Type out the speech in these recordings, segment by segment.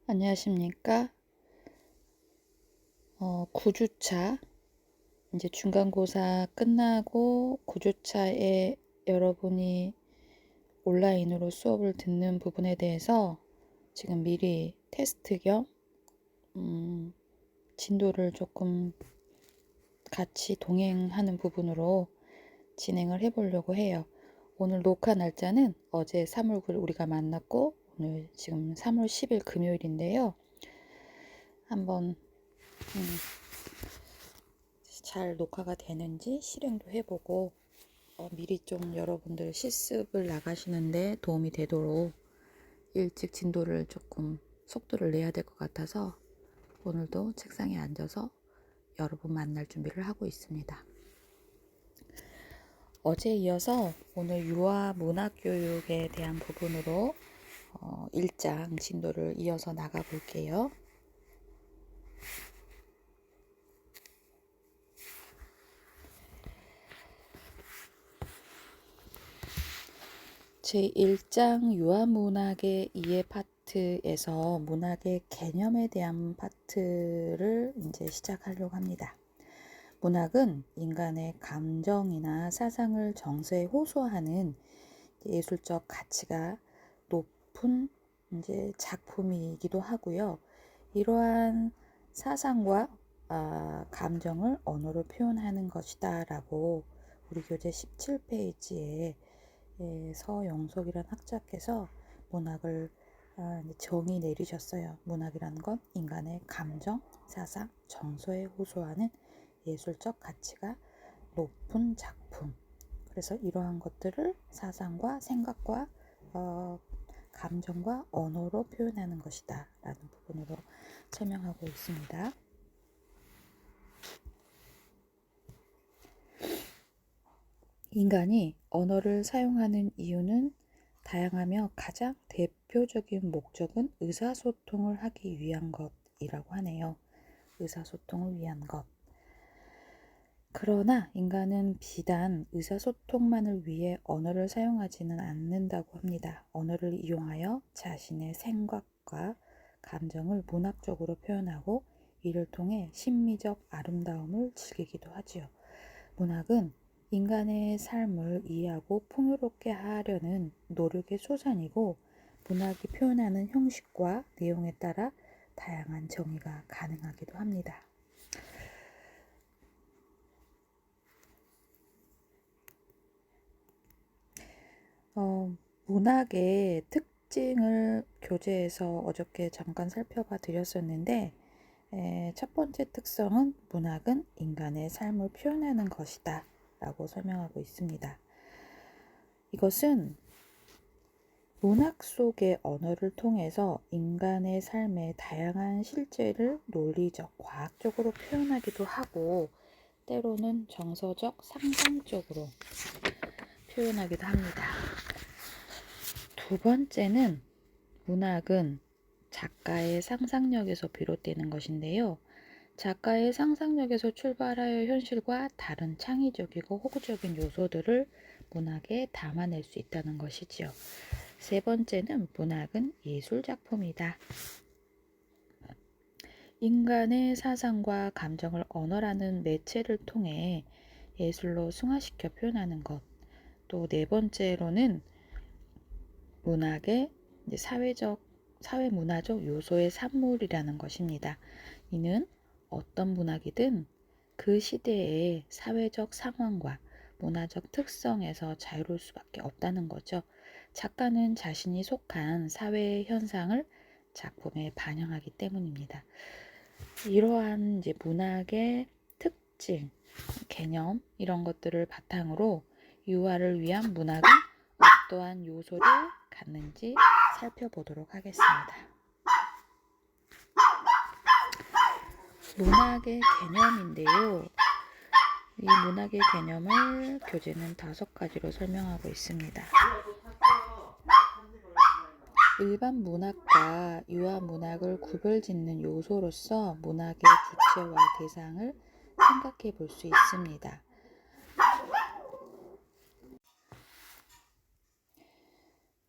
안녕하십니까? 9주차, 이제 중간고사 끝나고 9주차에 여러분이 온라인으로 수업을 듣는 부분에 대해서 지금 미리 테스트 겸 진도를 조금 같이 동행하는 부분으로 진행을 해보려고 해요. 오늘 녹화 날짜는 어제 3월 9일 우리가 만났고 오늘 지금 3월 10일 금요일인데요. 한번 잘 녹화가 되는지 실행도 해보고 미리 좀 여러분들 실습을 나가시는데 도움이 되도록 일찍 진도를 조금 속도를 내야 될 것 같아서 오늘도 책상에 앉아서 여러분 만날 준비를 하고 있습니다. 어제 이어서 오늘 유아 문학교육에 대한 부분으로 1장 진도를 이어서 나가 볼게요. 제1장 유아문학의 이해 파트에서 문학의 개념에 대한 파트를 이제 시작하려고 합니다. 문학은 인간의 감정이나 사상을 정서에 호소하는 예술적 가치가 높은 이제 작품이기도 하고요. 이러한 사상과 감정을 언어로 표현하는 것이다라고 우리 교재 17페이지에 서영석이라는 학자께서 문학을 정의 내리셨어요. 문학이라는 건 인간의 감정, 사상, 정서에 호소하는 예술적 가치가 높은 작품. 그래서 이러한 것들을 사상과 생각과 감정과 언어로 표현하는 것이다 라는 부분으로 설명하고 있습니다. 인간이 언어를 사용하는 이유는 다양하며 가장 대표적인 목적은 의사소통을 하기 위한 것이라고 하네요. 의사소통을 위한 것. 그러나 인간은 비단 의사소통만을 위해 언어를 사용하지는 않는다고 합니다. 언어를 이용하여 자신의 생각과 감정을 문학적으로 표현하고 이를 통해 심미적 아름다움을 즐기기도 하지요. 문학은 인간의 삶을 이해하고 풍요롭게 하려는 노력의 소산이고 문학이 표현하는 형식과 내용에 따라 다양한 정의가 가능하기도 합니다. 문학의 특징을 교재에서 어저께 잠깐 살펴봐 드렸었는데 첫 번째 특성은 문학은 인간의 삶을 표현하는 것이다 라고 설명하고 있습니다. 이것은 문학 속의 언어를 통해서 인간의 삶의 다양한 실제를 논리적, 과학적으로 표현하기도 하고 때로는 정서적, 상상적으로 표현하기도 합니다. 두 번째는 문학은 작가의 상상력에서 비롯되는 것인데요. 작가의 상상력에서 출발하여 현실과 다른 창의적이고 호구적인 요소들을 문학에 담아낼 수 있다는 것이지요. 세 번째는 문학은 예술작품이다. 인간의 사상과 감정을 언어라는 매체를 통해 예술로 승화시켜 표현하는 것. 또 네 번째로는 문학의 사회문화적 요소의 산물이라는 것입니다. 이는 어떤 문학이든 그 시대의 사회적 상황과 문화적 특성에서 자유로울 수밖에 없다는 거죠. 작가는 자신이 속한 사회의 현상을 작품에 반영하기 때문입니다. 이러한 이제 문학의 특징, 개념 이런 것들을 바탕으로 유아를 위한 문학은 어떠한 요소를 갖는지 살펴보도록 하겠습니다. 문학의 개념인데요. 이 문학의 개념을 교재는 5가지로 설명하고 있습니다. 일반 문학과 유아 문학을 구별짓는 요소로서 문학의 주체와 대상을 생각해 볼 수 있습니다.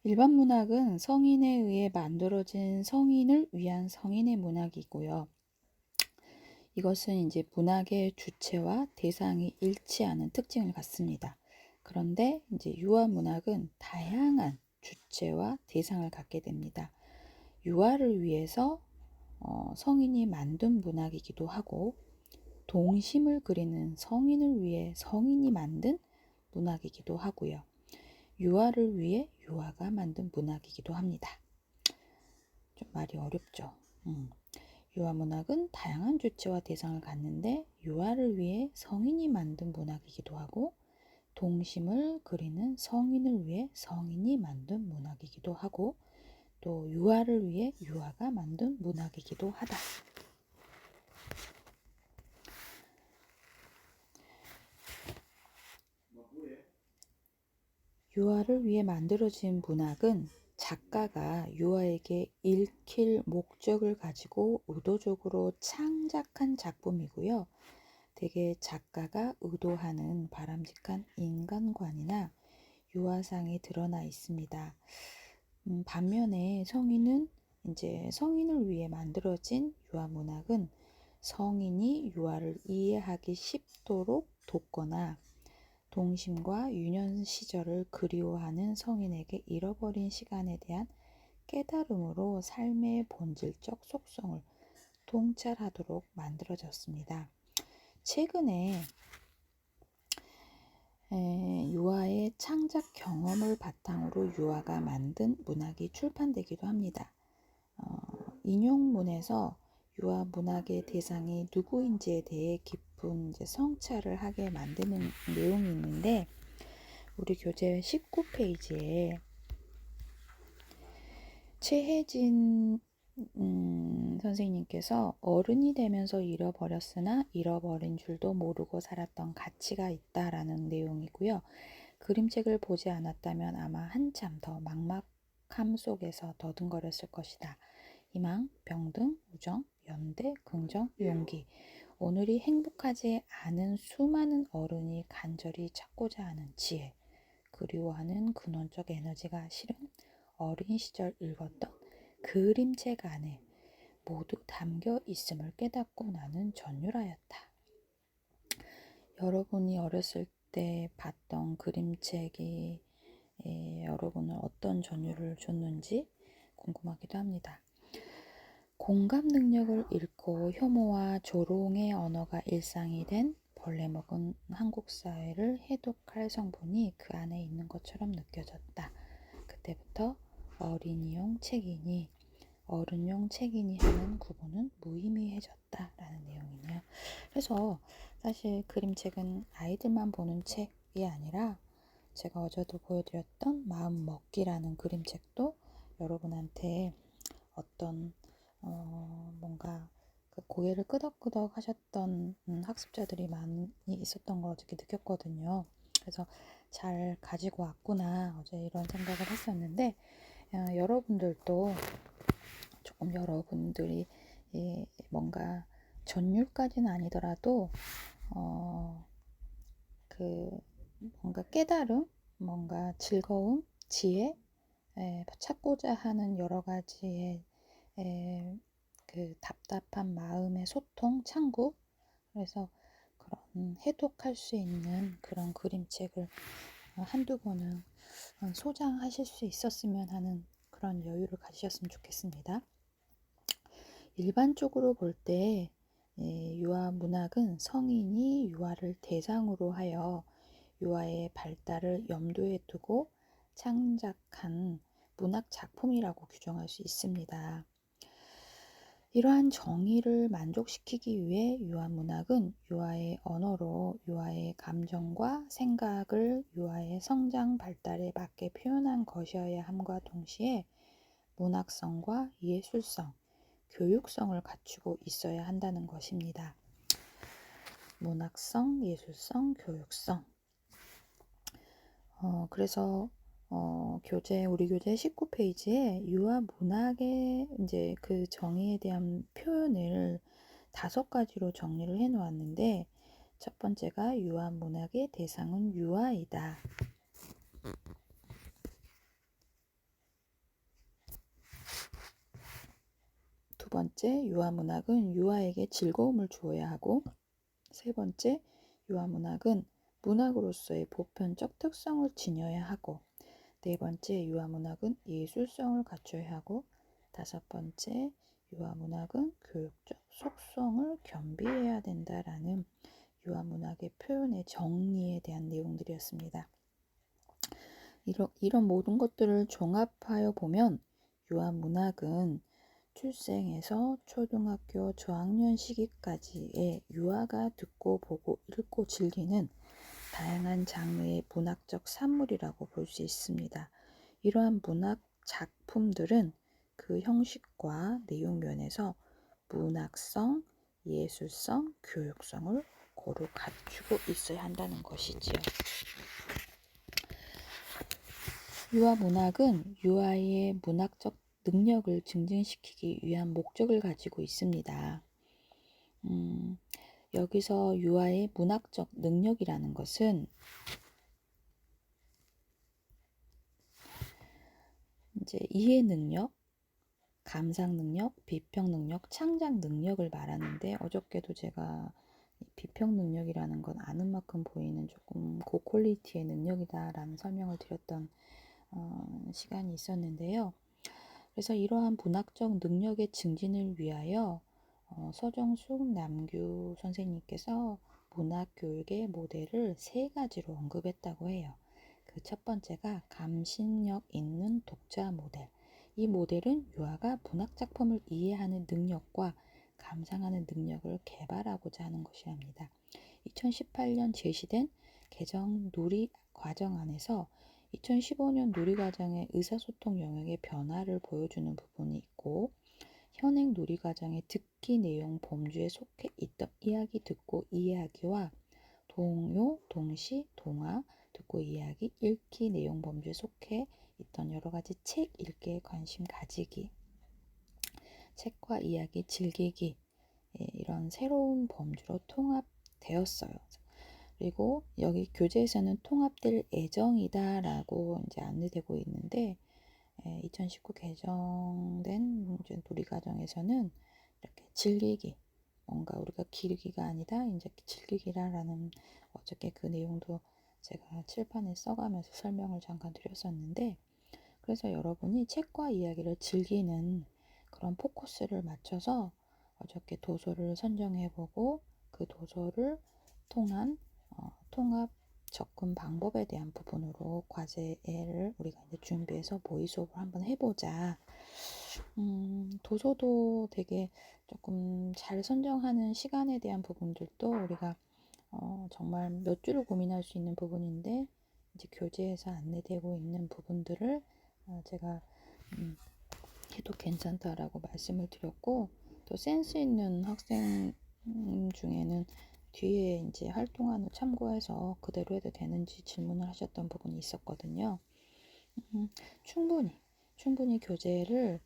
일반 문학은 성인에 의해 만들어진 성인을 위한 성인의 문학이고요. 이것은 이제 문학의 주체와 대상이 일치하는 특징을 갖습니다. 그런데 이제 유아 문학은 다양한 주체와 대상을 갖게 됩니다. 유아를 위해서 성인이 만든 문학이기도 하고, 동심을 그리는 성인을 위해 성인이 만든 문학이기도 하고요. 유아를 위해 유아가 만든 문학이기도 합니다. 좀 말이 어렵죠. 유아 문학은 다양한 주체와 대상을 갖는데 유아를 위해 성인이 만든 문학이기도 하고, 동심을 그리는 성인을 위해 성인이 만든 문학이기도 하고, 또 유아를 위해 유아가 만든 문학이기도 하다. 유아를 위해 만들어진 문학은 작가가 유아에게 읽힐 목적을 가지고 의도적으로 창작한 작품이고요. 대개 작가가 의도하는 바람직한 인간관이나 유아상이 드러나 있습니다. 반면에 성인을 위해 만들어진 유아 문학은 성인이 유아를 이해하기 쉽도록 돕거나 동심과 유년 시절을 그리워하는 성인에게 잃어버린 시간에 대한 깨달음으로 삶의 본질적 속성을 통찰하도록 만들어졌습니다. 최근에 유아의 창작 경험을 바탕으로 유아가 만든 문학이 출판되기도 합니다. 인용문에서 유아 문학의 대상이 누구인지에 대해 깊은 성찰을 하게 만드는 내용이 있는데, 우리 교재 19페이지에 최혜진 선생님께서 어른이 되면서 잃어버렸으나 잃어버린 줄도 모르고 살았던 가치가 있다라는 내용이고요. 그림책을 보지 않았다면 아마 한참 더 막막함 속에서 더듬거렸을 것이다. 희망, 병등, 우정, 연대, 긍정, 용기. 오늘이 행복하지 않은 수많은 어른이 간절히 찾고자 하는 지혜, 그리워하는 근원적 에너지가 실은 어린 시절 읽었던 그림책 안에 모두 담겨 있음을 깨닫고 나는 전율하였다. 여러분이 어렸을 때 봤던 그림책이 여러분은 어떤 전율을 줬는지 궁금하기도 합니다. 공감 능력을 잃고 혐오와 조롱의 언어가 일상이 된 벌레 먹은 한국 사회를 해독할 성분이 그 안에 있는 것처럼 느껴졌다. 그때부터 어린이용 책이니 어른용 책이니 하는 구분은 무의미해졌다라는 내용이네요. 그래서 사실 그림책은 아이들만 보는 책이 아니라, 제가 어제도 보여드렸던 마음 먹기라는 그림책도 여러분한테 어떤 뭔가 그 고개를 끄덕끄덕 하셨던 학습자들이 많이 있었던 걸 어저께 느꼈거든요. 그래서 잘 가지고 왔구나, 어제 이런 생각을 했었는데, 여러분들도 조금 여러분들이 뭔가 전율까지는 아니더라도 그 뭔가 깨달음, 뭔가 즐거움, 지혜, 찾고자 하는 여러 가지의 그 답답한 마음의 소통, 창구, 그래서 그런 해독할 수 있는 그런 그림책을 한두 권은 소장하실 수 있었으면 하는 그런 여유를 가지셨으면 좋겠습니다. 일반적으로 볼 때 유아 문학은 성인이 유아를 대상으로 하여 유아의 발달을 염두에 두고 창작한 문학 작품이라고 규정할 수 있습니다. 이러한 정의를 만족시키기 위해 유아 문학은 유아의 언어로 유아의 감정과 생각을 유아의 성장 발달에 맞게 표현한 것이어야 함과 동시에 문학성과 예술성, 교육성을 갖추고 있어야 한다는 것입니다. 문학성, 예술성, 교육성. 그래서 우리 교재 19페이지에 유아 문학의 이제 그 정의에 대한 표현을 5가지로 정리를 해 놓았는데, 첫 번째가 유아 문학의 대상은 유아이다. 두 번째, 유아문학은 유아에게 즐거움을 주어야 하고, 세 번째, 유아문학은 문학으로서의 보편적 특성을 지녀야 하고, 네 번째, 유아문학은 예술성을 갖춰야 하고, 다섯 번째, 유아문학은 교육적 속성을 겸비해야 된다라는 유아문학의 표현의 정리에 대한 내용들이었습니다. 이런 모든 것들을 종합하여 보면 유아문학은 출생에서 초등학교 저학년 시기까지의 유아가 듣고 보고 읽고 즐기는 다양한 장르의 문학적 산물이라고 볼 수 있습니다. 이러한 문학 작품들은 그 형식과 내용 면에서 문학성, 예술성, 교육성을 고루 갖추고 있어야 한다는 것이지요. 유아문학은 유아의 문학적 능력을 증진시키기 위한 목적을 가지고 있습니다. 여기서 유아의 문학적 능력이라는 것은 이제 이해 능력, 감상 능력, 비평 능력, 창작 능력을 말하는데, 어저께도 제가 비평 능력이라는 건 아는 만큼 보이는 조금 고퀄리티의 능력이다라는 설명을 드렸던 시간이 있었는데요. 그래서 이러한 문학적 능력의 증진을 위하여 서정숙 남규 선생님께서 문학교육의 모델을 세 가지로 언급했다고 해요. 그 첫 번째가 감심력 있는 독자 모델. 이 모델은 유아가 문학작품을 이해하는 능력과 감상하는 능력을 개발하고자 하는 것이랍니다. 2018년 제시된 개정 누리 과정 안에서 2015년 누리과정의 의사소통 영역의 변화를 보여주는 부분이 있고, 현행 누리과정의 듣기 내용 범주에 속해 있던 이야기 듣고 이해하기와 동요, 동시, 동화, 듣고 이해하기, 읽기 내용 범주에 속해 있던 여러 가지 책 읽기에 관심 가지기, 책과 이야기 즐기기, 이런 새로운 범주로 통합되었어요. 그리고 여기 교재에서는 통합될 예정이다라고 이제 안내되고 있는데, 2019 개정된 누리과정에서는 이렇게 즐기기, 뭔가 우리가 기르기가 아니다 이제 즐기기라라는, 어저께 그 내용도 제가 칠판에 써가면서 설명을 잠깐 드렸었는데, 그래서 여러분이 책과 이야기를 즐기는 그런 포커스를 맞춰서 어저께 도서를 선정해보고 그 도서를 통한 통합 접근 방법에 대한 부분으로 과제를 우리가 이제 준비해서 모의 수업을 한번 해보자. 도서도 되게 조금 잘 선정하는 시간에 대한 부분들도 우리가 정말 몇 주를 고민할 수 있는 부분인데, 이제 교재에서 안내되고 있는 부분들을 제가 해도 괜찮다라고 말씀을 드렸고, 또 센스 있는 학생 중에는 뒤에 이제 활동안을 참고해서 그대로 해도 되는지 질문을 하셨던 부분이 있었거든요. 충분히 교재를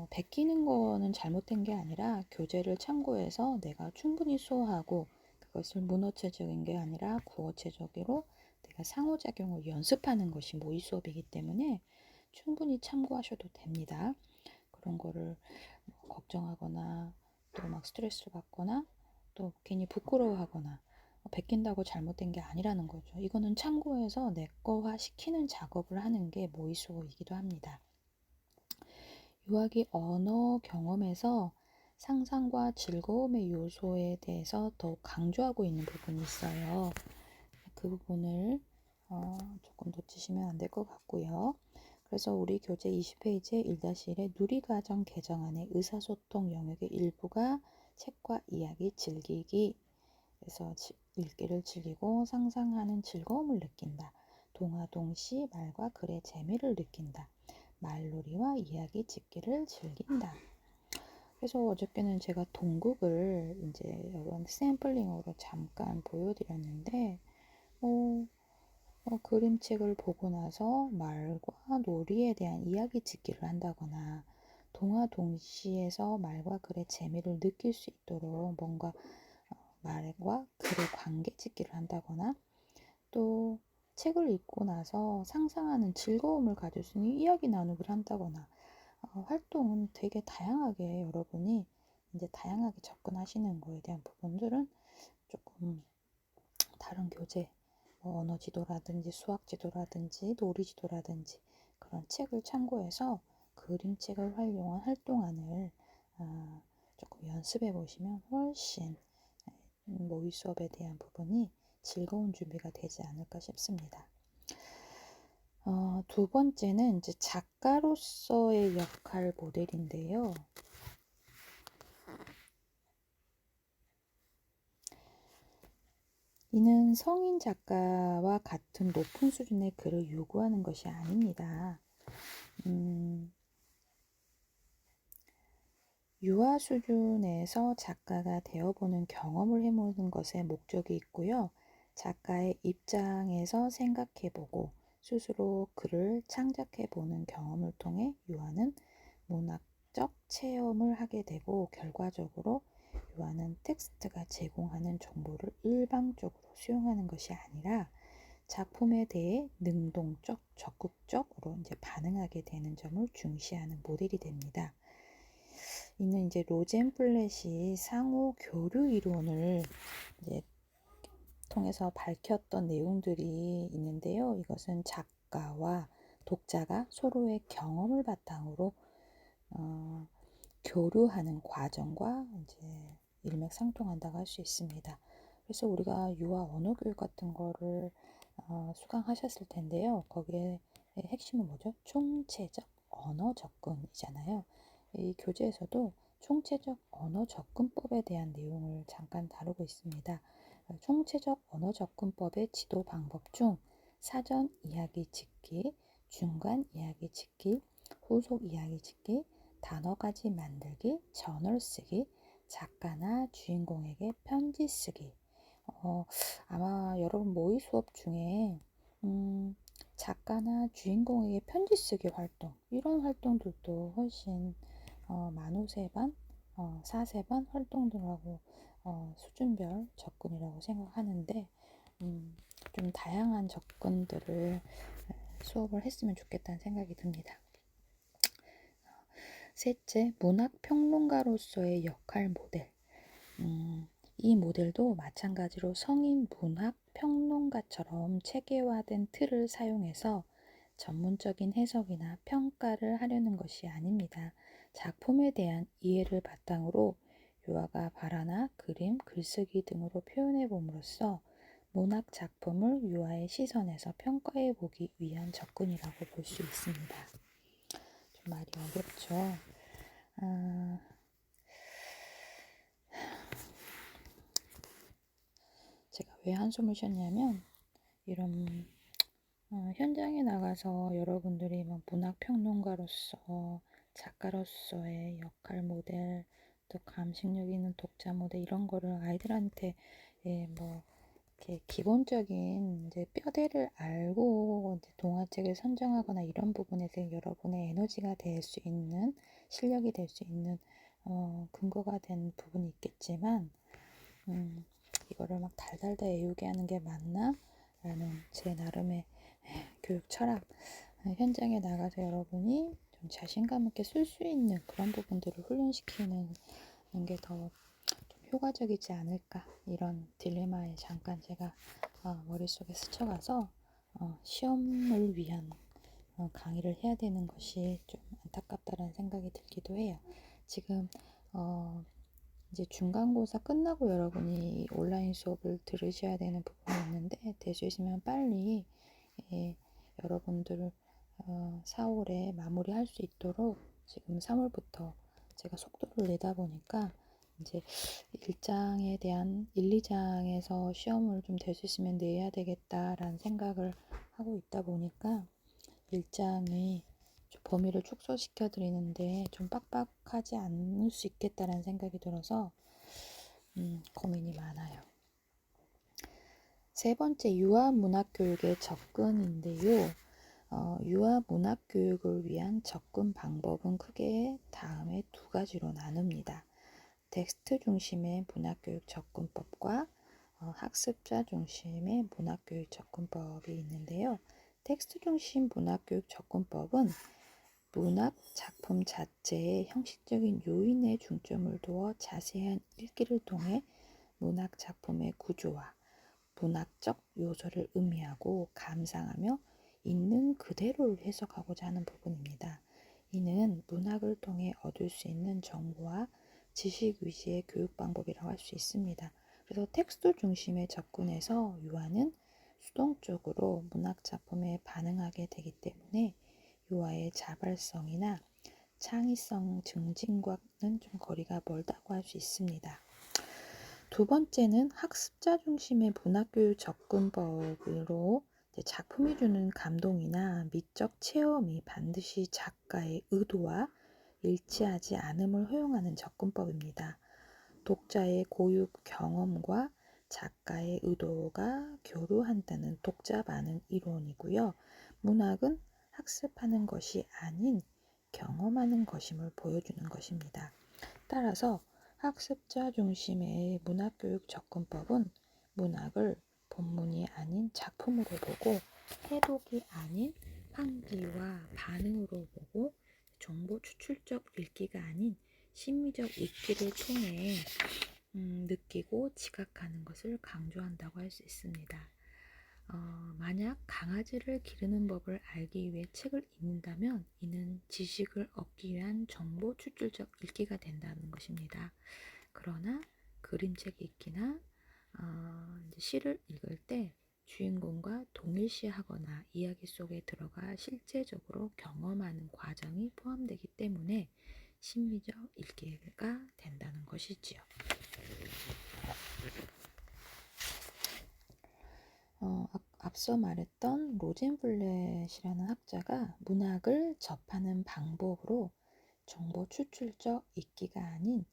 베끼는 거는 잘못된 게 아니라, 교재를 참고해서 내가 충분히 수호하고 그것을 문어체적인 게 아니라 구어체적으로 내가 상호작용을 연습하는 것이 모의 수업이기 때문에 충분히 참고하셔도 됩니다. 그런 거를 걱정하거나 또 막 스트레스를 받거나 또 괜히 부끄러워하거나 베낀다고 잘못된 게 아니라는 거죠. 이거는 참고해서 내 거화 시키는 작업을 하는 게 모의 수업이기도 합니다. 유학이 언어 경험에서 상상과 즐거움의 요소에 대해서 더욱 강조하고 있는 부분이 있어요. 그 부분을 조금 놓치시면 안 될 것 같고요. 그래서 우리 교재 20페이지의 1-1의 누리과정 개정안의 의사소통 영역의 일부가 책과 이야기 즐기기, 그래서 읽기를 즐기고 상상하는 즐거움을 느낀다. 동화, 동시, 말과 글의 재미를 느낀다. 말놀이와 이야기 짓기를 즐긴다. 그래서 어저께는 제가 동국을 이제 이런 샘플링으로 잠깐 보여드렸는데, 그림책을 보고 나서 말과 놀이에 대한 이야기 짓기를 한다거나, 동화 동시에서 말과 글의 재미를 느낄 수 있도록 뭔가 말과 글의 관계 짓기를 한다거나, 또 책을 읽고 나서 상상하는 즐거움을 가질 수 있는 이야기 나누기를 한다거나, 활동은 되게 다양하게 여러분이 이제 다양하게 접근하시는 거에 대한 부분들은 조금 다른 교재, 뭐 언어 지도라든지 수학 지도라든지 놀이 지도라든지 그런 책을 참고해서 그림책을 활용한 활동안을 조금 연습해 보시면 훨씬 모의 수업에 대한 부분이 즐거운 준비가 되지 않을까 싶습니다. 두 번째는 이제 작가로서의 역할 모델인데요. 이는 성인 작가와 같은 높은 수준의 글을 요구하는 것이 아닙니다. 유아 수준에서 작가가 되어보는 경험을 해보는 것에 목적이 있고요. 작가의 입장에서 생각해보고 스스로 글을 창작해보는 경험을 통해 유아는 문학적 체험을 하게 되고 결과적으로 유아는 텍스트가 제공하는 정보를 일방적으로 수용하는 것이 아니라 작품에 대해 능동적, 적극적으로 이제 반응하게 되는 점을 중시하는 모델이 됩니다. 이는 이제 로젠플랫이 상호 교류 이론을 이제 통해서 밝혔던 내용들이 있는데요. 이것은 작가와 독자가 서로의 경험을 바탕으로 교류하는 과정과 이제 일맥상통한다고 할 수 있습니다. 그래서 우리가 유아 언어 교육 같은 거를 수강하셨을 텐데요. 거기에 핵심은 뭐죠? 총체적 언어 접근이잖아요. 이 교재에서도 총체적 언어 접근법에 대한 내용을 잠깐 다루고 있습니다. 총체적 언어 접근법의 지도 방법 중 사전 이야기 짓기, 중간 이야기 짓기, 후속 이야기 짓기, 단어가지 만들기, 저널 쓰기, 작가나 주인공에게 편지 쓰기. 아마 여러분 모의 수업 중에 작가나 주인공에게 편지 쓰기 활동 이런 활동들도 훨씬 만호세반, 사세반 활동들하고 수준별 접근이라고 생각하는데 좀 다양한 접근들을 수업을 했으면 좋겠다는 생각이 듭니다. 셋째, 문학평론가로서의 역할 모델. 이 모델도 마찬가지로 성인 문학 평론가처럼 체계화된 틀을 사용해서 전문적인 해석이나 평가를 하려는 것이 아닙니다. 작품에 대한 이해를 바탕으로 유아가 발화나 그림, 글쓰기 등으로 표현해 봄으로써 문학 작품을 유아의 시선에서 평가해 보기 위한 접근이라고 볼 수 있습니다. 좀 말이 어렵죠. 제가 왜 한숨을 쉬었냐면 이런 현장에 나가서 여러분들이 뭐 문학평론가로서 작가로서의 역할 모델 또 감식력 있는 독자 모델 이런 거를 아이들한테 뭐 이렇게 기본적인 이제 뼈대를 알고 이제 동화책을 선정하거나 이런 부분에서 여러분의 에너지가 될 수 있는 실력이 될 수 있는 근거가 된 부분이 있겠지만 이거를 막 달달달 애우게 하는 게 맞나? 라는 제 나름의 교육 철학. 현장에 나가서 여러분이 좀 자신감 있게 쓸 수 있는 그런 부분들을 훈련시키는 게 더 효과적이지 않을까. 이런 딜레마에 잠깐 제가 머릿속에 스쳐가서 시험을 위한 강의를 해야 되는 것이 좀 안타깝다는 생각이 들기도 해요. 지금 이제 중간고사 끝나고 여러분이 온라인 수업을 들으셔야 되는 부분이 있는데 될 수 있으면 빨리 여러분들 4월에 마무리할 수 있도록 지금 3월부터 제가 속도를 내다 보니까 이제 1장에 대한 1, 2장에서 시험을 좀 될 수 있으면 내야 되겠다라는 생각을 하고 있다 보니까 1장의 범위를 축소시켜 드리는데 좀 빡빡하지 않을 수 있겠다라는 생각이 들어서 고민이 많아요. 세 번째, 유아 문학교육의 접근인데요. 유아 문학교육을 위한 접근 방법은 크게 다음에 두 가지로 나눕니다. 텍스트 중심의 문학교육 접근법과 학습자 중심의 문학교육 접근법이 있는데요. 텍스트 중심 문학교육 접근법은 문학 작품 자체의 형식적인 요인에 중점을 두어 자세한 읽기를 통해 문학 작품의 구조와 문학적 요소를 의미하고 감상하며 있는 그대로를 해석하고자 하는 부분입니다. 이는 문학을 통해 얻을 수 있는 정보와 지식 위주의 교육 방법이라고 할 수 있습니다. 그래서 텍스트 중심의 접근에서 유아는 수동적으로 문학 작품에 반응하게 되기 때문에 유아의 자발성이나 창의성 증진과는 좀 거리가 멀다고 할 수 있습니다. 두 번째는 학습자 중심의 문학교육 접근법으로 작품이 주는 감동이나 미적 체험이 반드시 작가의 의도와 일치하지 않음을 허용하는 접근법입니다. 독자의 고유 경험과 작가의 의도가 교류한다는 독자 반응 이론이고요. 문학은 학습하는 것이 아닌 경험하는 것임을 보여주는 것입니다. 따라서 학습자 중심의 문학교육 접근법은 문학을 본문이 아닌 작품으로 보고 해독이 아닌 환기와 반응으로 보고 정보 추출적 읽기가 아닌 심미적 읽기를 통해 느끼고 지각하는 것을 강조한다고 할 수 있습니다. 만약 강아지를 기르는 법을 알기 위해 책을 읽는다면 이는 지식을 얻기 위한 정보 추출적 읽기가 된다는 것입니다. 그러나 그림책 읽기나 시를 읽을 때 주인공과 동일시하거나 이야기 속에 들어가 실제적으로 경험하는 과정이 포함되기 때문에 심미적 읽기가 된다는 것이지요. 앞서 말했던 로젠블렛이라는 학자가 문학을 접하는 방법으로 정보 추출적 읽기가 아닌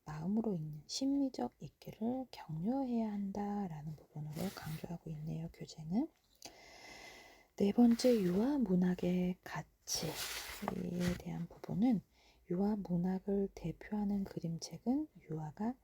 마음으로 읽는 심미적 읽기를 격려해야 한다라는 부분으로 강조하고 있네요. 교재는. 네 번째, 유아 문학의 가치에 대한 부분은 유아 문학을 대표하는 그림책은 유아가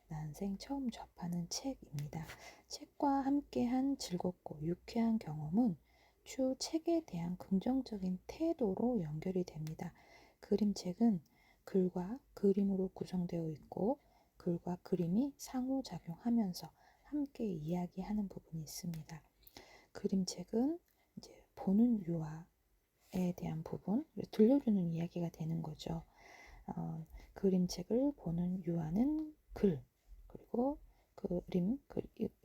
난생 처음 접하는 책입니다. 책과 함께한 즐겁고 유쾌한 경험은 추후 책에 대한 긍정적인 태도로 연결이 됩니다. 그림책은 글과 그림으로 구성되어 있고 글과 그림이 상호작용하면서 함께 이야기하는 부분이 있습니다. 그림책은 이제 보는 유아에 대한 부분, 들려주는 이야기가 되는 거죠. 그림책을 보는 유아는 그리고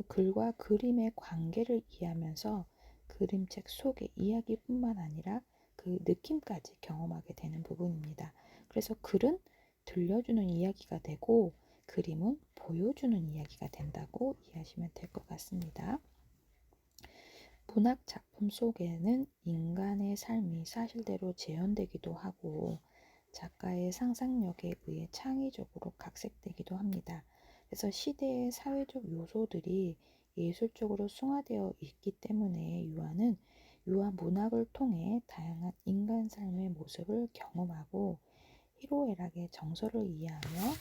글과 그림의 관계를 이해하면서 그림책 속의 이야기뿐만 아니라 그 느낌까지 경험하게 되는 부분입니다. 그래서 글은 들려주는 이야기가 되고 그림은 보여주는 이야기가 된다고 이해하시면 될 것 같습니다. 문학 작품 속에는 인간의 삶이 사실대로 재현되기도 하고 작가의 상상력에 의해 창의적으로 각색되기도 합니다. 그래서 시대의 사회적 요소들이 예술적으로 승화되어 있기 때문에 유아는 유아 문학을 통해 다양한 인간 삶의 모습을 경험하고 희로애락의 정서를 이해하며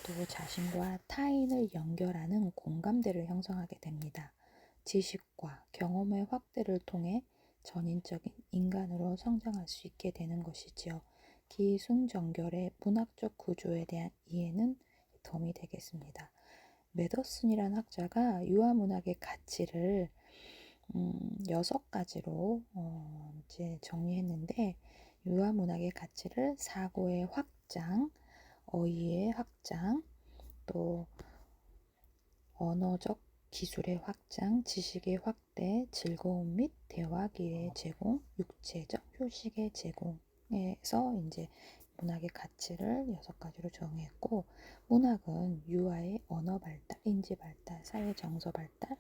또 자신과 타인을 연결하는 공감대를 형성하게 됩니다. 지식과 경험의 확대를 통해 전인적인 인간으로 성장할 수 있게 되는 것이지요. 기승전결의 문학적 구조에 대한 이해는 도움이 되겠습니다. 메더슨이라는 학자가 유아 문학의 가치를 6가지로 이제 정리했는데 유아 문학의 가치를 사고의 확장, 어휘의 확장, 또 언어적 기술의 확장, 지식의 확대, 즐거움 및 대화 기회의 제공, 육체적 휴식의 제공에서 이제 문학의 가치를 6가지로 정했고 문학은 유아의 언어 발달, 인지 발달, 사회 정서 발달,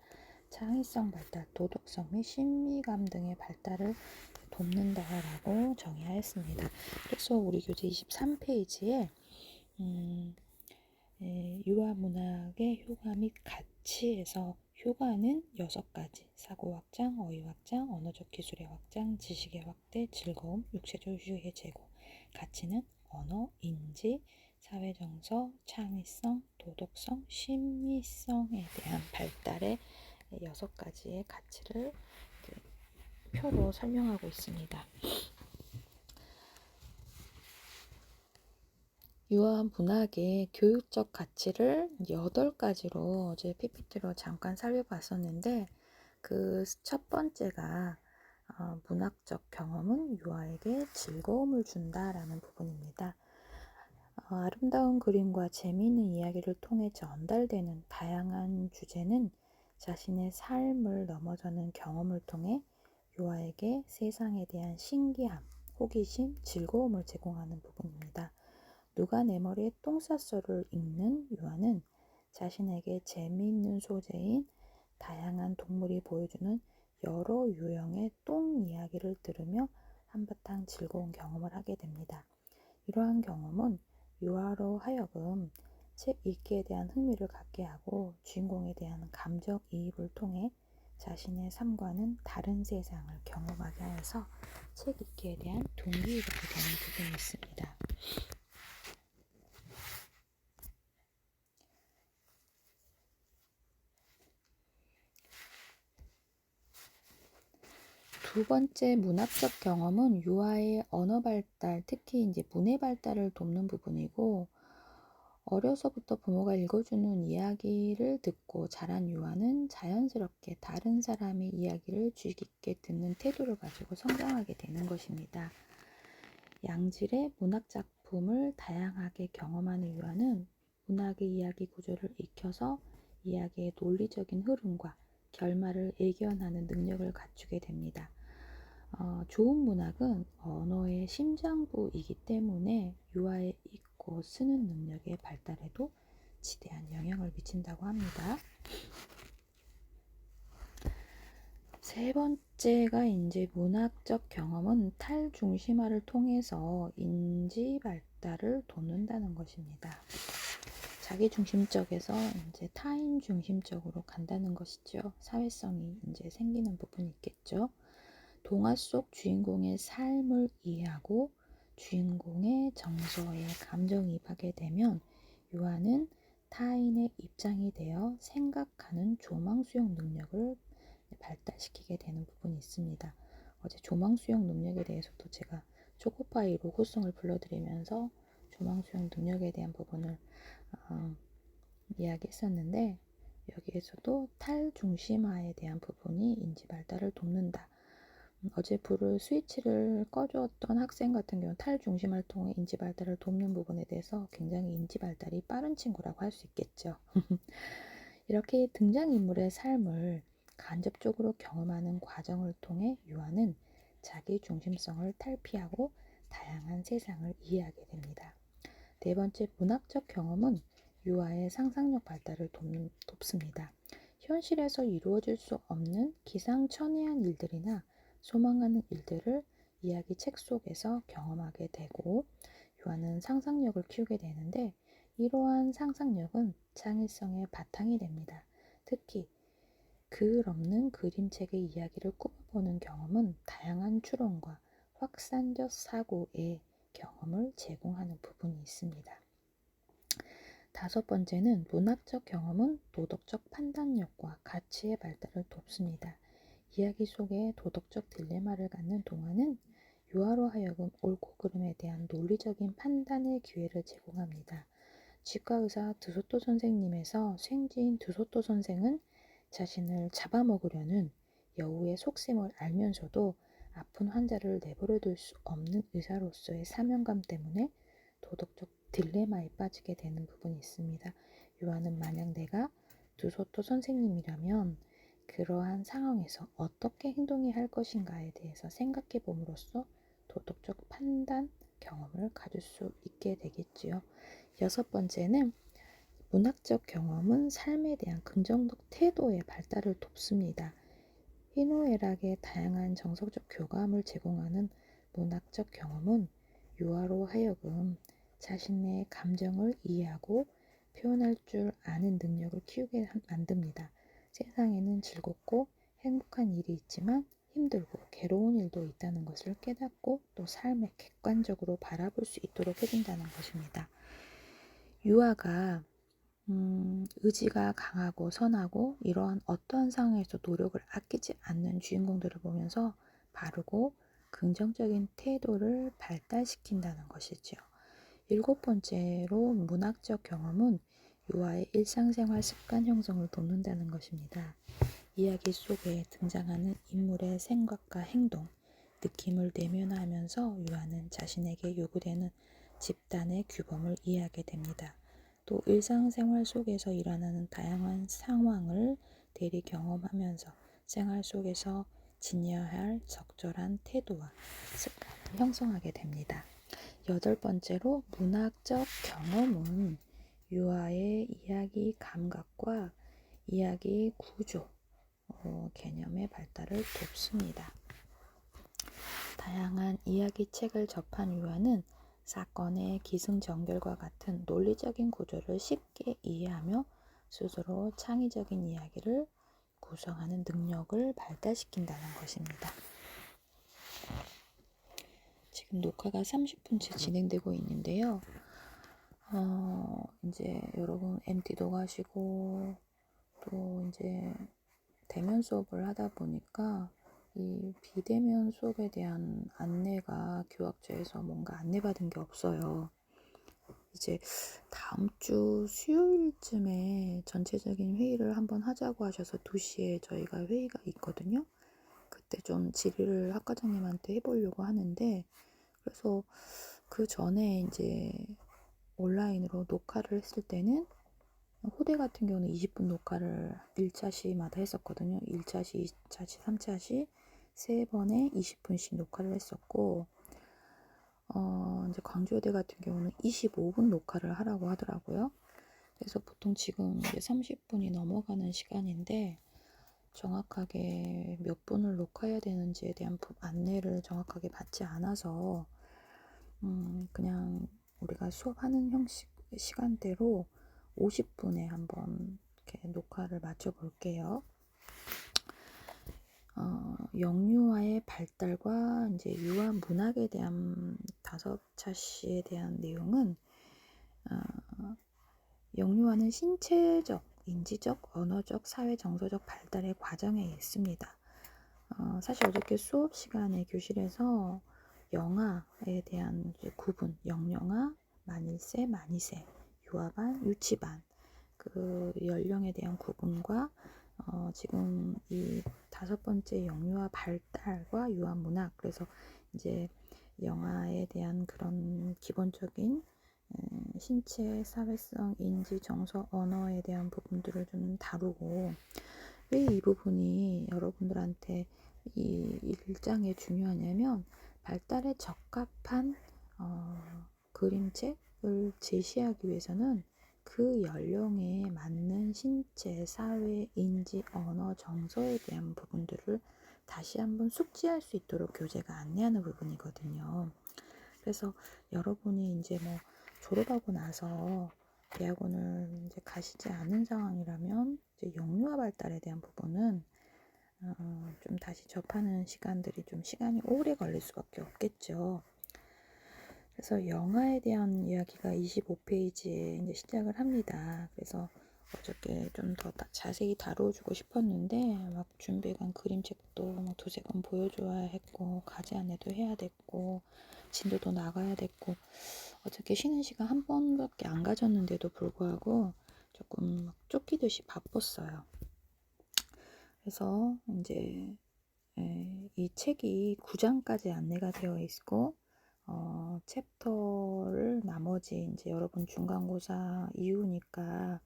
창의성 발달, 도덕성 및 심미감 등의 발달을 돕는다라고 정의하였습니다. 그래서 우리 교재 23페이지에 유아 문학의 효과 및 가치에서 효과는 6가지, 사고 확장, 어휘 확장, 언어적 기술의 확장, 지식의 확대, 즐거움, 육체적 휴식의 제공. 가치는 언어, 인지, 사회정서, 창의성, 도덕성, 심미성에 대한 발달의 6가지의 가치를 표로 설명하고 있습니다. 유아 문학의 교육적 가치를 8가지로 어제 PPT로 잠깐 살펴봤었는데 그 첫 번째가 문학적 경험은 유아에게 즐거움을 준다라는 부분입니다. 아름다운 그림과 재미있는 이야기를 통해 전달되는 다양한 주제는 자신의 삶을 넘어서는 경험을 통해 유아에게 세상에 대한 신기함, 호기심, 즐거움을 제공하는 부분입니다. 누가 내 머리에 똥 쌌어를 읽는 유아는 자신에게 재미있는 소재인 다양한 동물이 보여주는 여러 유형의 똥 이야기를 들으며 한바탕 즐거운 경험을 하게 됩니다. 이러한 경험은 유아로 하여금 책 읽기에 대한 흥미를 갖게 하고 주인공에 대한 감정이입을 통해 자신의 삶과는 다른 세상을 경험하게 하여서 책 읽기에 대한 동기를 갖게 되는 부분이 있습니다. 두 번째 문학적 경험은 유아의 언어 발달, 특히 이제 문해 발달을 돕는 부분이고, 어려서부터 부모가 읽어주는 이야기를 듣고 자란 유아는 자연스럽게 다른 사람의 이야기를 주의 깊게 듣는 태도를 가지고 성장하게 되는 것입니다. 양질의 문학 작품을 다양하게 경험하는 유아는 문학의 이야기 구조를 익혀서 이야기의 논리적인 흐름과 결말을 예견하는 능력을 갖추게 됩니다. 좋은 문학은 언어의 심장부이기 때문에 유아의 읽고 쓰는 능력의 발달에도 지대한 영향을 미친다고 합니다. 세 번째가 이제 문학적 경험은 탈중심화를 통해서 인지 발달을 돕는다는 것입니다. 자기 중심적에서 이제 타인 중심적으로 간다는 것이죠. 사회성이 이제 생기는 부분이 있겠죠. 동화 속 주인공의 삶을 이해하고 주인공의 정서에 감정이입하게 되면 유아는 타인의 입장이 되어 생각하는 조망 수용 능력을 발달시키게 되는 부분이 있습니다. 어제 조망 수용 능력에 대해서도 제가 초코파이 로고송을 불러드리면서 조망 수용 능력에 대한 부분을 이야기했었는데, 여기에서도 탈중심화에 대한 부분이 인지 발달을 돕는다. 어제 불을 스위치를 꺼주었던 학생 같은 경우는 탈중심화를 통해 인지 발달을 돕는 부분에 대해서 굉장히 인지 발달이 빠른 친구라고 할 수 있겠죠. 이렇게 등장인물의 삶을 간접적으로 경험하는 과정을 통해 유아는 자기 중심성을 탈피하고 다양한 세상을 이해하게 됩니다. 네 번째, 문학적 경험은 유아의 상상력 발달을 돕습니다. 현실에서 이루어질 수 없는 기상천외한 일들이나 소망하는 일들을 이야기 책 속에서 경험하게 되고 유아는 상상력을 키우게 되는데, 이러한 상상력은 창의성의 바탕이 됩니다. 특히 글 없는 그림책의 이야기를 꾸며보는 경험은 다양한 추론과 확산적 사고의 경험을 제공하는 부분이 있습니다. 다섯 번째는 문학적 경험은 도덕적 판단력과 가치의 발달을 돕습니다. 이야기 속에 도덕적 딜레마를 갖는 동화는 유아로 하여금 옳고 그름에 대한 논리적인 판단의 기회를 제공합니다. 치과의사 드소토 선생님에서 생지인 드소토 선생은 자신을 잡아먹으려는 여우의 속셈을 알면서도 아픈 환자를 내버려둘 수 없는 의사로서의 사명감 때문에 도덕적 딜레마에 빠지게 되는 부분이 있습니다. 유아는 만약 내가 드소토 선생님이라면 그러한 상황에서 어떻게 행동해야 할 것인가에 대해서 생각해 봄으로써 도덕적 판단 경험을 가질 수 있게 되겠지요. 여섯 번째는 문학적 경험은 삶에 대한 긍정적 태도의 발달을 돕습니다. 희노애락의 다양한 정서적 교감을 제공하는 문학적 경험은 유아로 하여금 자신의 감정을 이해하고 표현할 줄 아는 능력을 키우게 만듭니다. 세상에는 즐겁고 행복한 일이 있지만 힘들고 괴로운 일도 있다는 것을 깨닫고 또 삶을 객관적으로 바라볼 수 있도록 해준다는 것입니다. 유아가 의지가 강하고 선하고 이러한 어떠한 상황에서 노력을 아끼지 않는 주인공들을 보면서 바르고 긍정적인 태도를 발달시킨다는 것이죠. 7번째로 문학적 경험은 유아의 일상생활 습관 형성을 돕는다는 것입니다. 이야기 속에 등장하는 인물의 생각과 행동, 느낌을 내면화하면서 유아는 자신에게 요구되는 집단의 규범을 이해하게 됩니다. 또 일상생활 속에서 일어나는 다양한 상황을 대리 경험하면서 생활 속에서 지녀야 할 적절한 태도와 습관을 형성하게 됩니다. 8번째로 문학적 경험은 유아의 이야기 감각과 이야기 구조, 개념의 발달을 돕습니다. 다양한 이야기책을 접한 유아는 사건의 기승전결과 같은 논리적인 구조를 쉽게 이해하며 스스로 창의적인 이야기를 구성하는 능력을 발달시킨다는 것입니다. 지금 녹화가 30분째 진행되고 있는데요. 이제 여러분 MT도 가시고 또 이제 대면 수업을 하다 보니까 이 비대면 수업에 대한 안내가 교학처에서 뭔가 안내받은 게 없어요. 이제 다음 주 수요일쯤에 전체적인 회의를 한번 하자고 하셔서 2시에 저희가 회의가 있거든요. 그때 좀 질의를 학과장님한테 해보려고 하는데, 그래서 그 전에 이제 온라인으로 녹화를 했을 때는 호대 같은 경우는 20분 녹화를 1차시마다 했었거든요. 1차시, 2차시, 3차시 3번에 20분씩 녹화를 했었고, 이제 광주여대 같은 경우는 25분 녹화를 하라고 하더라고요. 그래서 보통 지금 이제 30분이 넘어가는 시간인데 정확하게 몇 분을 녹화해야 되는지에 대한 안내를 정확하게 받지 않아서 그냥 우리가 수업하는 형식 시간대로 50분에 한번 이렇게 녹화를 맞춰 볼게요. 영유아의 발달과 이제 유아 문학에 대한 5차시에 대한 내용은 영유아는 신체적, 인지적, 언어적, 사회 정서적 발달의 과정에 있습니다. 사실 어저께 수업 시간에 교실에서 영아에 대한 이제 구분, 영영아, 만일세, 만이세, 유아반, 유치반 그 연령에 대한 구분과 지금 이 5번째 영유아 발달과 유아 문학, 그래서 이제 영아에 대한 그런 기본적인 신체, 사회성, 인지, 정서, 언어에 대한 부분들을 좀 다루고, 왜 이 부분이 여러분들한테 이 일장에 중요하냐면 발달에 적합한 그림책을 제시하기 위해서는 그 연령에 맞는 신체, 사회, 인지, 언어, 정서에 대한 부분들을 다시 한번 숙지할 수 있도록 교재가 안내하는 부분이거든요. 그래서 여러분이 이제 뭐 졸업하고 나서 대학원을 이제 가시지 않은 상황이라면 이제 영유아 발달에 대한 부분은 좀 다시 접하는 시간들이 좀 시간이 오래 걸릴 수밖에 없겠죠. 그래서 영아에 대한 이야기가 25페이지에 이제 시작을 합니다. 그래서 어저께 좀 더 자세히 다뤄주고 싶었는데 막 준비한 그림책도 막 2-3권 보여줘야 했고 과제 안내도 해야 됐고 진도도 나가야 됐고 어저께 쉬는 시간 한 번밖에 안 가졌는데도 불구하고 조금 막 쫓기듯이 바빴어요. 그래서 이제 이 책이 9장까지 안내가 되어 있고 챕터를 나머지 이제 여러분 중간고사 이후니까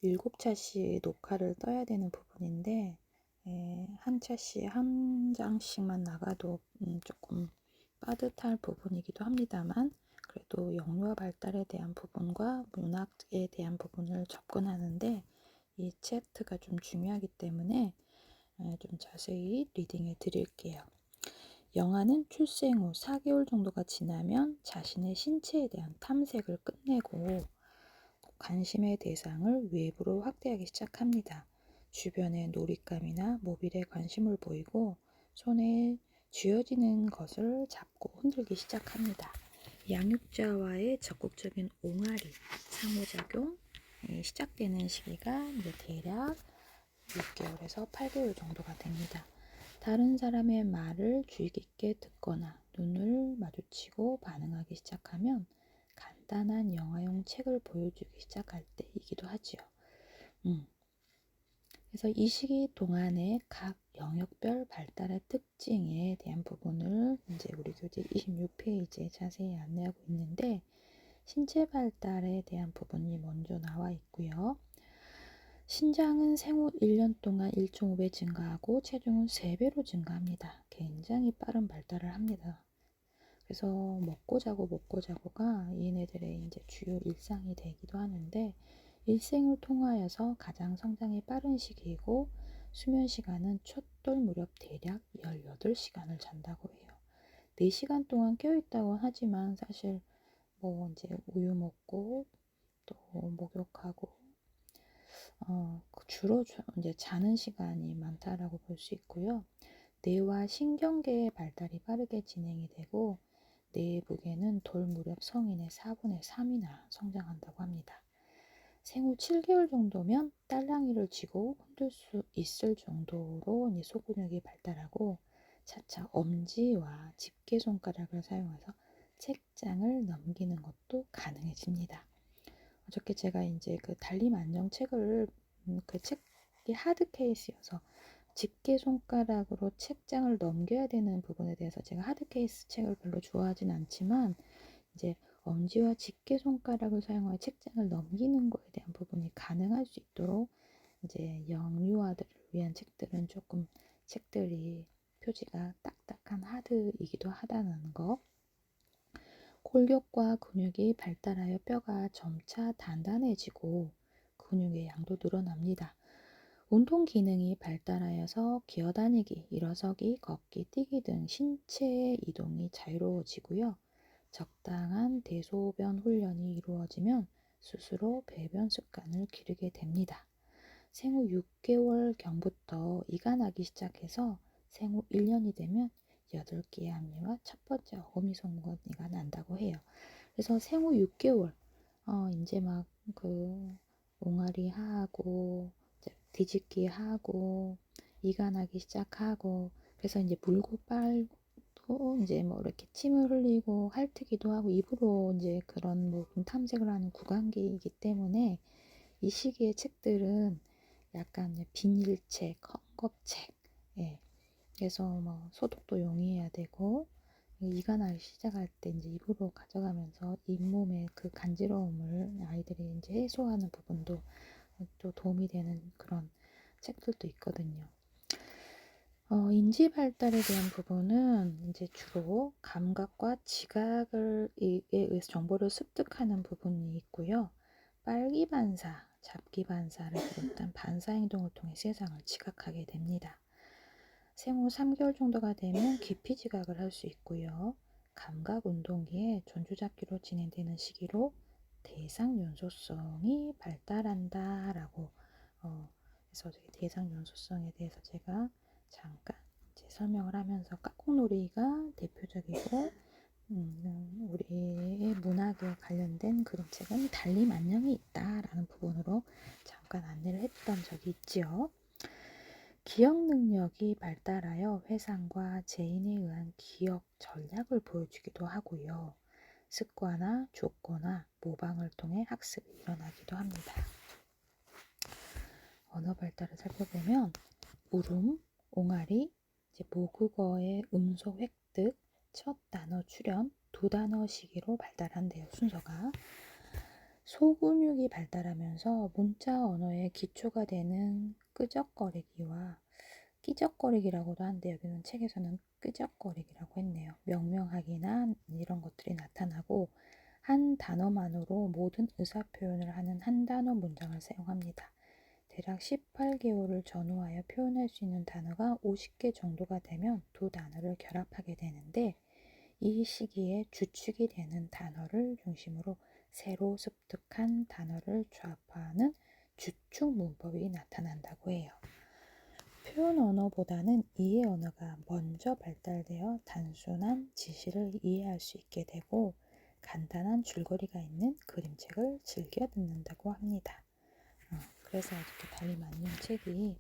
7차시 녹화를 떠야 되는 부분인데 한 차시 한 장씩만 나가도 조금 빠듯할 부분이기도 합니다만, 그래도 영유아 발달에 대한 부분과 문학에 대한 부분을 접근하는데 이 챕터가 좀 중요하기 때문에 좀 자세히 리딩해 드릴게요. 영아는 출생 후 4개월 정도가 지나면 자신의 신체에 대한 탐색을 끝내고 관심의 대상을 외부로 확대하기 시작합니다. 주변의 놀잇감이나 모빌에 관심을 보이고 손에 쥐어지는 것을 잡고 흔들기 시작합니다. 양육자와의 적극적인 옹알이, 상호작용이 시작되는 시기가 이제 대략 6개월에서 8개월 정도가 됩니다. 다른 사람의 말을 주의 깊게 듣거나 눈을 마주치고 반응하기 시작하면 간단한 영화용 책을 보여주기 시작할 때이기도 하지요. 그래서 이 시기 동안의 각 영역별 발달의 특징에 대한 부분을 이제 우리 교재 26페이지에 자세히 안내하고 있는데, 신체 발달에 대한 부분이 먼저 나와 있고요. 신장은 생후 1년 동안 1.5배 증가하고 체중은 3배로 증가합니다. 굉장히 빠른 발달을 합니다. 그래서 먹고 자고가 얘네들의 이제 주요 일상이 되기도 하는데, 일생을 통하여서 가장 성장이 빠른 시기이고 수면 시간은 첫돌 무렵 대략 18시간을 잔다고 해요. 4시간 동안 깨어있다고 하지만 사실 뭐 이제 우유 먹고 또 목욕하고 주로 이제 자는 시간이 많다라고 볼 수 있고요. 뇌와 신경계의 발달이 빠르게 진행이 되고 뇌부계는 돌 무렵 성인의 4분의 3이나 성장한다고 합니다. 생후 7개월 정도면 딸랑이를 쥐고 흔들 수 있을 정도로 이제 소근육이 발달하고 차차 엄지와 집게손가락을 사용해서 책장을 넘기는 것도 가능해집니다. 어저께 제가 이제 그 달림 안녕 책을 그 책이 하드 케이스여서 집게 손가락으로 책장을 넘겨야 되는 부분에 대해서 제가 하드 케이스 책을 별로 좋아하진 않지만 이제 엄지와 집게 손가락을 사용하여 책장을 넘기는 거에 대한 부분이 가능할 수 있도록 이제 영유아들을 위한 책들은 조금 책들이 표지가 딱딱한 하드이기도 하다는 거. 골격과 근육이 발달하여 뼈가 점차 단단해지고 근육의 양도 늘어납니다. 운동 기능이 발달하여서 기어다니기, 일어서기, 걷기, 뛰기 등 신체의 이동이 자유로워지고요. 적당한 대소변 훈련이 이루어지면 스스로 배변 습관을 기르게 됩니다. 생후 6개월경부터 이가 나기 시작해서 생후 1년이 되면 8개의 앞니와 첫 번째 어금니 송곳니가 난다고 해요. 그래서 생후 6개월, 이제 막 옹알이 하고, 뒤집기 하고, 이가 나기 시작하고, 그래서 이제 물고 빨고, 이제 뭐 이렇게 침을 흘리고, 핥기도 하고, 입으로 이제 그런 부분 탐색을 하는 구강기이기 때문에 이 시기의 책들은 약간 비닐책, 헝겊책, 예. 그래서 뭐 소독도 용이해야 되고, 이가 나기 시작할 때 이제 입으로 가져가면서 잇몸의 그 간지러움을 아이들이 이제 해소하는 부분도 또 도움이 되는 그런 책들도 있거든요. 인지 발달에 대한 부분은 이제 주로 감각과 지각에 의해서 정보를 습득하는 부분이 있고요. 빨기 반사, 잡기 반사를 비롯한 반사 행동을 통해 세상을 지각하게 됩니다. 생후 3개월 정도가 되면 깊이 지각을 할 수 있고요. 감각 운동기에 전주잡기로 진행되는 시기로 대상 연소성이 발달한다라고 그래서 대상 연소성에 대해서 제가 잠깐 이제 설명을 하면서 까꿍놀이가 대표적이고 우리의 문학에 관련된 그림책은 달림 안녕이 있다라는 부분으로 잠깐 안내를 했던 적이 있지요. 기억 능력이 발달하여 회상과 재인에 의한 기억 전략을 보여주기도 하고요. 습관화, 조건화, 모방을 통해 학습이 일어나기도 합니다. 언어 발달을 살펴보면 울음, 옹알이, 이제 모국어의 음소 획득, 첫 단어 출현, 두 단어 시기로 발달한대요. 순서가. 소근육이 발달하면서 문자 언어의 기초가 되는 끄적거리기와 끼적거리기라고도 하는데 여기는 책에서는 끄적거리기라고 했네요. 명명하기나 이런 것들이 나타나고 한 단어만으로 모든 의사표현을 하는 한 단어 문장을 사용합니다. 대략 18개월을 전후하여 표현할 수 있는 단어가 50개 정도가 되면 두 단어를 결합하게 되는데 이 시기에 주축이 되는 단어를 중심으로 새로 습득한 단어를 조합하는 주축 문법이 나타난다고 해요. 표현 언어보다는 이해 언어가 먼저 발달되어 단순한 지시를 이해할 수 있게 되고 간단한 줄거리가 있는 그림책을 즐겨 듣는다고 합니다. 그래서 이렇게 달림 안녕 책이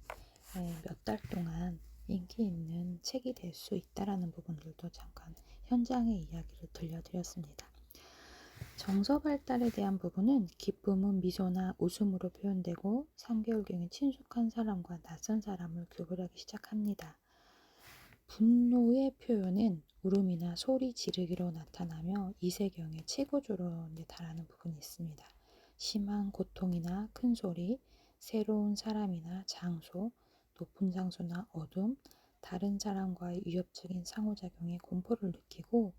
몇 달 동안 인기 있는 책이 될 수 있다라는 부분들도 잠깐 현장의 이야기를 들려드렸습니다. 정서 발달에 대한 부분은 기쁨은 미소나 웃음으로 표현되고 3개월경에 친숙한 사람과 낯선 사람을 구별하기 시작합니다. 분노의 표현은 울음이나 소리 지르기로 나타나며 2세경에 최고조로 달하는 부분이 있습니다. 심한 고통이나 큰 소리, 새로운 사람이나 장소, 높은 장소나 어둠, 다른 사람과의 위협적인 상호작용에 공포를 느끼고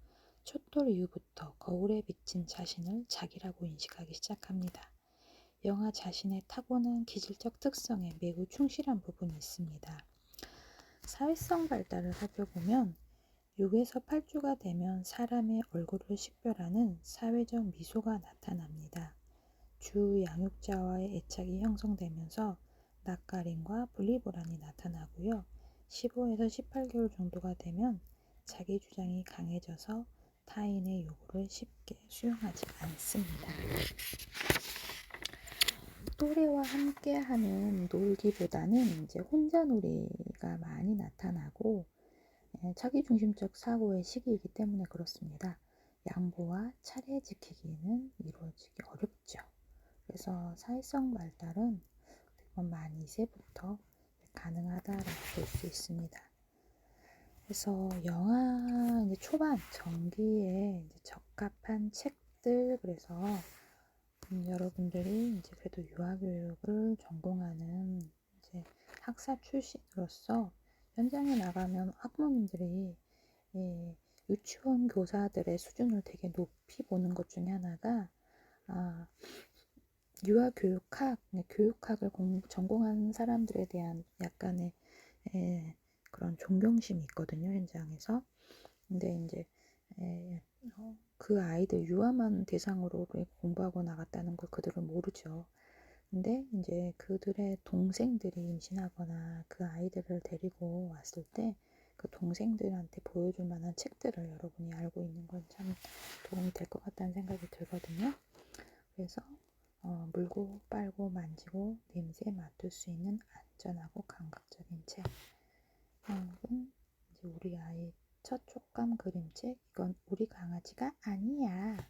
촛돌 이후부터 거울에 비친 자신을 자기라고 인식하기 시작합니다. 영아 자신의 타고난 기질적 특성에 매우 충실한 부분이 있습니다. 사회성 발달을 살펴보면 6에서 8주가 되면 사람의 얼굴을 식별하는 사회적 미소가 나타납니다. 주 양육자와의 애착이 형성되면서 낯가림과 분리불안이 나타나고요. 15에서 18개월 정도가 되면 자기 주장이 강해져서 타인의 요구를 쉽게 수용하지 않습니다. 또래와 함께하는 놀기보다는 이제 혼자 놀이가 많이 나타나고 자기중심적 사고의 시기이기 때문에 그렇습니다. 양보와 차례 지키기는 이루어지기 어렵죠. 그래서 사회성 발달은 만 2세부터 가능하다라고 볼 수 있습니다. 그래서 영아 이제 초반 전기에 이제 적합한 책들, 그래서 여러분들이 이제 그래도 유아교육을 전공하는 이제 학사 출신으로서 현장에 나가면 학부모님들이 유치원 교사들의 수준을 되게 높이 보는 것 중에 하나가 유아교육학, 교육학을 전공한 사람들에 대한 약간의 그런 존경심이 있거든요, 현장에서. 근데 이제 그 아이들 유아만 대상으로 공부하고 나갔다는 걸 그들은 모르죠. 근데 이제 그들의 동생들이 임신하거나 그 아이들을 데리고 왔을 때 그 동생들한테 보여줄 만한 책들을 여러분이 알고 있는 건 참 도움이 될 것 같다는 생각이 들거든요. 그래서 물고 빨고 만지고 냄새 맡을 수 있는 안전하고 감각적인 책. 이건 이제 우리 아이 첫 촉감 그림책. 이건 우리 강아지가 아니야.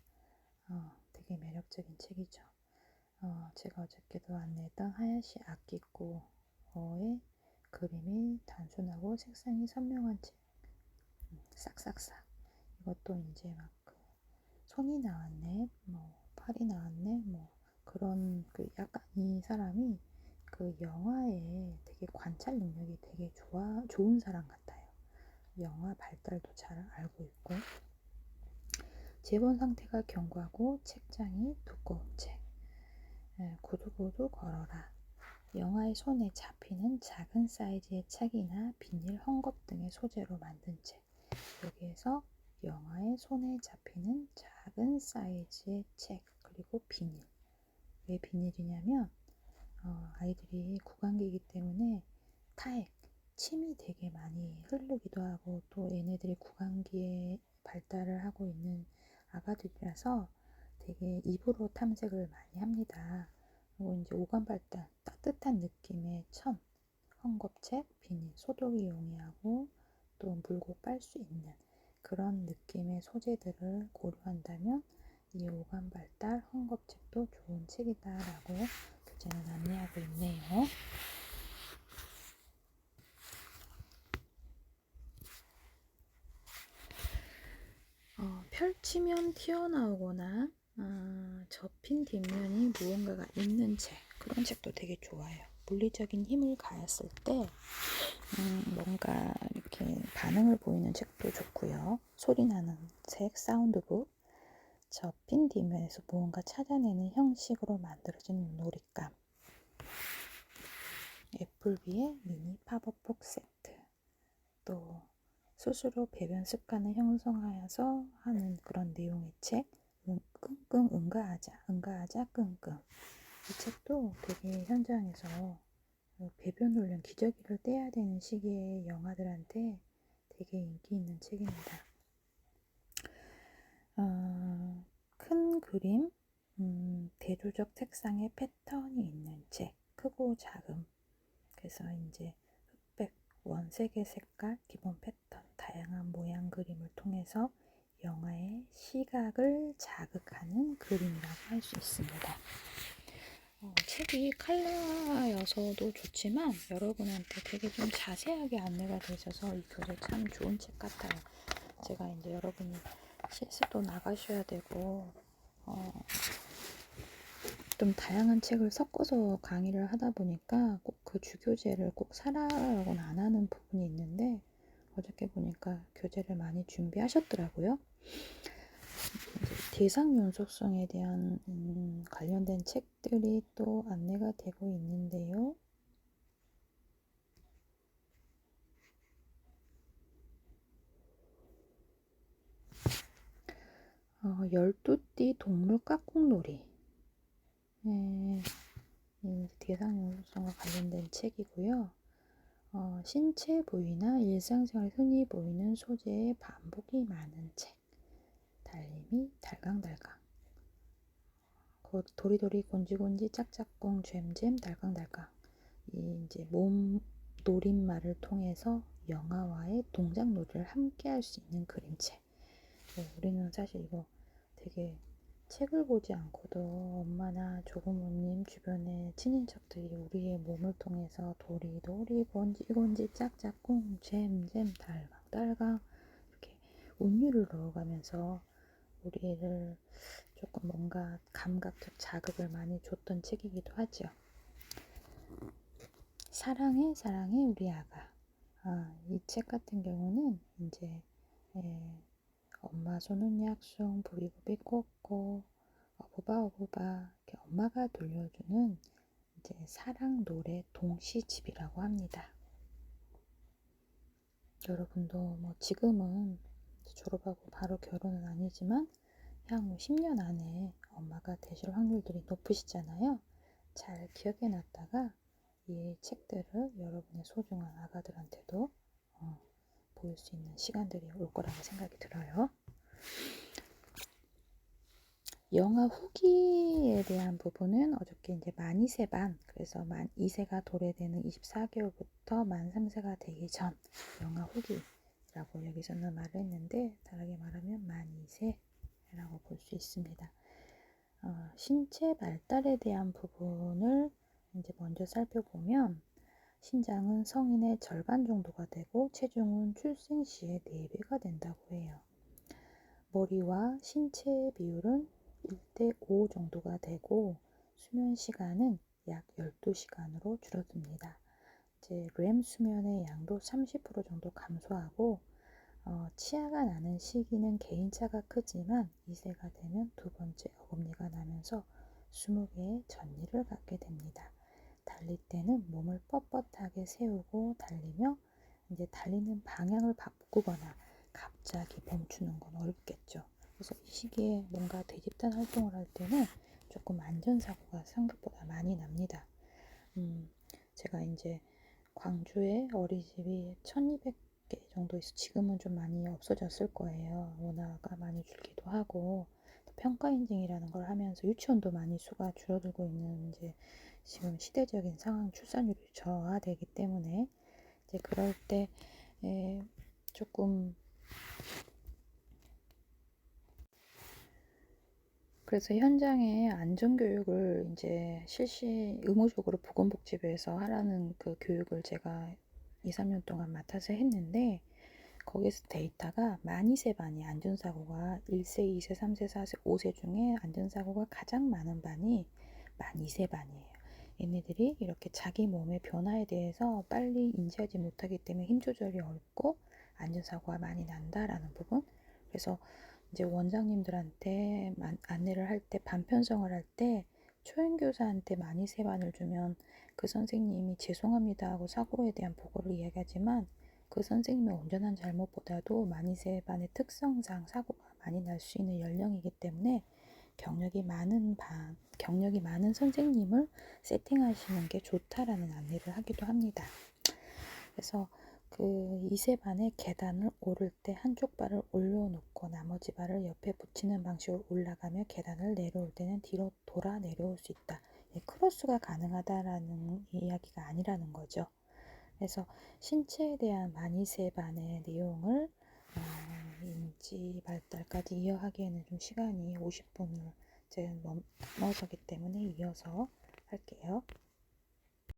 되게 매력적인 책이죠. 제가 어저께도 안내했던 하야시 아키코의 그림이 단순하고 색상이 선명한 책. 싹싹싹. 이것도 이제 막 손이 나왔네, 뭐 팔이 나왔네, 뭐 그런 약간 이 사람이 그 영화에 되게 관찰 능력이 되게 좋은 사람 같아요. 영화 발달도 잘 알고 있고, 재본 상태가 견고하고 책장이 두꺼운 책. 구두구두 걸어라. 영아의 손에 잡히는 작은 사이즈의 책이나 비닐, 헝겊 등의 소재로 만든 책. 여기에서 영아의 손에 잡히는 작은 사이즈의 책, 그리고 비닐. 왜 비닐이냐면 아이들이 구강기이기 때문에 타액, 침이 되게 많이 흐르기도 하고, 또 얘네들이 구강기에 발달을 하고 있는 아가들이라서 되게 입으로 탐색을 많이 합니다. 그리고 이제 오감 발달, 따뜻한 느낌의 천, 헝겊책, 비닐, 소독이 용이하고 또 물고 빨 수 있는 그런 느낌의 소재들을 고려한다면 이 오감 발달 헝겊책도 좋은 책이다라고 교재는 안내하고 있네요. 펼치면 튀어나오거나 접힌 뒷면이 무언가가 있는 책, 그런 책도 되게 좋아요. 물리적인 힘을 가했을 때 뭔가 이렇게 반응을 보이는 책도 좋고요. 소리나는 책, 사운드북, 접힌 뒷면에서 무언가 찾아내는 형식으로 만들어진 놀잇감, 애플비의 미니 팝업북 세트, 또 스스로 배변 습관을 형성하여서 하는 그런 내용의 책, 끙끙 응가하자 끙끙. 이 책도 되게 현장에서 배변 훈련 기저귀를 떼야 되는 시기에 영아들한테 되게 인기 있는 책입니다. 큰 그림, 대조적 색상의 패턴이 있는 책, 크고 작음. 그래서 이제 흑백, 원색의 색깔, 기본 패턴, 다양한 모양 그림을 통해서 영화의 시각을 자극하는 그림이라고 할 수 있습니다. 책이 컬러여서도 좋지만 여러분한테 되게 좀 자세하게 안내가 되어 있어서 이 교재 참 좋은 책 같아요. 제가 이제 여러분이 실습도 나가셔야 되고 좀 다양한 책을 섞어서 강의를 하다 보니까 꼭 그 주교재를 꼭 사라고는 안 하는 부분이 있는데 어저께 보니까 교재를 많이 준비하셨더라고요. 대상 연속성에 대한 관련된 책들이 또 안내가 되고 있는데요. 12띠 동물 깍꿍놀이. 대상 연속성과 관련된 책이고요. 신체 부위나 일상생활에 흔히 보이는 소재의 반복이 많은 책. 달림이 달강달강. 도리도리 곤지곤지 짝짝꿍 잼잼 달강달강. 이 이제 몸 노린말을 통해서 영화와의 동작놀이를 함께 할 수 있는 그림책. 우리는 사실 이거 되게 책을 보지 않고도 엄마나 조부모님 주변의 친인척들이 우리의 몸을 통해서 도리도리 곤지곤지 짝짝꿍 잼잼 달강달강 이렇게 운율을 넣어가면서 우리를 조금 뭔가 감각적 자극을 많이 줬던 책이기도 하죠. 사랑해 사랑해 우리 아가. 이 책 같은 경우는 이제 엄마 손은 약속 부비부비 꼬꼬 어부바 어부바 이렇게 엄마가 들려주는 이제 사랑 노래 동시집이라고 합니다. 여러분도 뭐 지금은 졸업하고 바로 결혼은 아니지만 향후 10년 안에 엄마가 되실 확률들이 높으시잖아요. 잘 기억해 놨다가 이 책들을 여러분의 소중한 아가들한테도 보일 수 있는 시간들이 올 거라고 생각이 들어요. 영화 후기에 대한 부분은 어저께 이제 만 2세 반, 그래서 만 2세가 도래되는 24개월부터 만 3세가 되기 전 영화 후기라고 여기서는 말을 했는데 다르게 말하면 만 2세라고 볼 수 있습니다. 신체 발달에 대한 부분을 이제 먼저 살펴보면 신장은 성인의 절반 정도가 되고 체중은 출생 시의 4배가 된다고 해요. 머리와 신체의 비율은 1대5 정도가 되고 수면 시간은 약 12시간으로 줄어듭니다. 이제 렘 수면의 양도 30% 정도 감소하고 치아가 나는 시기는 개인차가 크지만 2세가 되면 두 번째 어금니가 나면서 20개의 전니를 갖게 됩니다. 달릴 때는 몸을 뻣뻣하게 세우고 달리며 이제 달리는 방향을 바꾸거나 갑자기 멈추는 건 어렵겠죠. 그래서 이 시기에 뭔가 되집단 활동을 할 때는 조금 안전사고가 생각보다 많이 납니다. 제가 이제 광주에 어린이집이 1200개 정도 있어 지금은 좀 많이 없어졌을 거예요. 원화가 많이 줄기도 하고 평가 인증이라는 걸 하면서 유치원도 많이 수가 줄어들고 있는 이제 지금 시대적인 상황 출산율이 저하되기 때문에 이제 그럴 때 조금 그래서 현장에 안전교육을 이제 의무적으로 보건복지부에서 하라는 그 교육을 제가 2, 3년 동안 맡아서 했는데 거기서 데이터가 만 2세 반이 안전사고가 1세, 2세, 3세, 4세, 5세 중에 안전사고가 가장 많은 반이 만 2세 반이에요. 얘네들이 이렇게 자기 몸의 변화에 대해서 빨리 인지하지 못하기 때문에 힘 조절이 어렵고 안전사고가 많이 난다라는 부분. 그래서 이제 원장님들한테 안내를 할 때 반편성을 할 때 초행교사한테 만 2세 반을 주면 그 선생님이 죄송합니다 하고 사고에 대한 보고를 이야기하지만 그 선생님의 온전한 잘못보다도 만 2세 반의 특성상 사고가 많이 날 수 있는 연령이기 때문에 경력이 많은 선생님을 세팅하시는 게 좋다라는 안내를 하기도 합니다. 그래서 그 2세 반의 계단을 오를 때 한쪽 발을 올려놓고 나머지 발을 옆에 붙이는 방식으로 올라가며 계단을 내려올 때는 뒤로 돌아 내려올 수 있다. 크로스가 가능하다라는 이야기가 아니라는 거죠. 그래서 신체에 대한 마니세반의 내용을 인지 발달까지 이어하기에는 좀 시간이 50분을 제가 넘어서기 때문에 이어서 할게요.